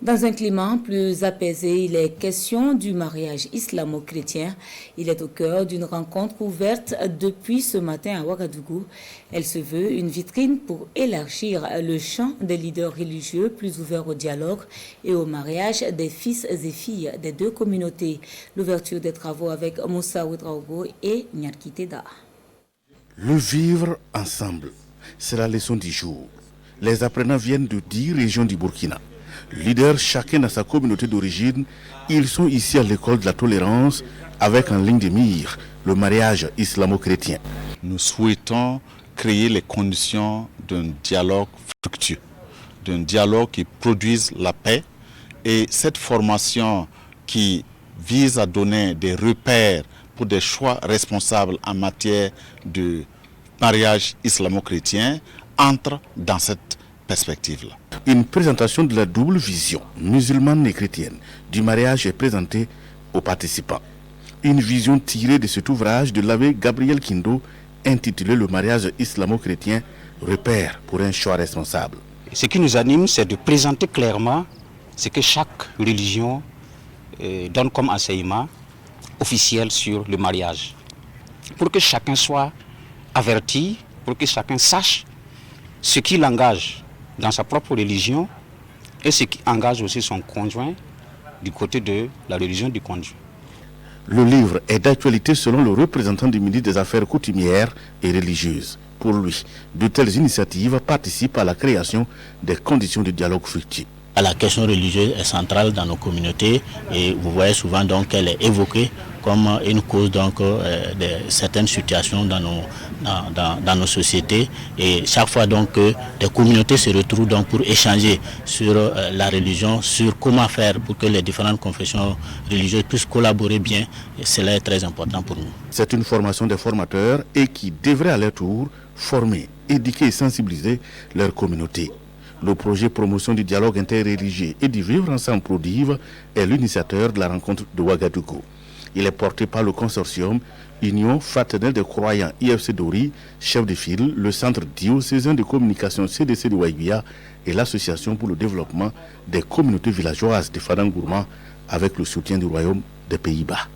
Dans un climat plus apaisé, il est question du mariage islamo-chrétien. Il est au cœur d'une rencontre ouverte depuis ce matin à Ouagadougou. Elle se veut une vitrine pour élargir le champ des leaders religieux plus ouverts au dialogue et au mariage des fils et filles des deux communautés. L'ouverture des travaux avec Moussa Ouedraogo et Nyarki Teda. Le vivre ensemble, c'est la leçon du jour. Les apprenants viennent de 10 régions du Burkina. Leaders chacun dans sa communauté d'origine, ils sont ici à l'école de la tolérance avec en ligne de mire le mariage islamo-chrétien. Nous souhaitons créer les conditions d'un dialogue fructueux, d'un dialogue qui produise la paix, et cette formation qui vise à donner des repères pour des choix responsables en matière de mariage islamo-chrétien entre dans cette perspective-là. Une présentation de la double vision musulmane et chrétienne du mariage est présentée aux participants. Une vision tirée de cet ouvrage de l'abbé Gabriel Kindo intitulé Le mariage islamo-chrétien, repère pour un choix responsable. Ce qui nous anime, c'est de présenter clairement ce que chaque religion donne comme enseignement officiel sur le mariage. Pour que chacun soit averti, pour que chacun sache ce qui l'engage dans sa propre religion et ce qui engage aussi son conjoint du côté de la religion du conjoint. Le livre est d'actualité selon le représentant du ministre des Affaires coutumières et religieuses. Pour lui, de telles initiatives participent à la création des conditions de dialogue fructueux. La question religieuse est centrale dans nos communautés et vous voyez souvent donc qu'elle est évoquée comme une cause donc de certaines situations dans nos sociétés, et chaque fois donc que des communautés se retrouvent donc pour échanger sur la religion, sur comment faire pour que les différentes confessions religieuses puissent collaborer bien, et cela est très important pour nous. C'est une formation des formateurs et qui devrait à leur tour former, éduquer et sensibiliser leur communauté. Le projet promotion du dialogue interreligieux et du vivre ensemble Prodive est l'initiateur de la rencontre de Ouagadougou. Il est porté par le consortium Union fraternelle des croyants IFC Dori, chef de file, le centre diocésain de communication CDC de Ouagbia et l'association pour le développement des communautés villageoises de Fadangourma avec le soutien du Royaume des Pays-Bas.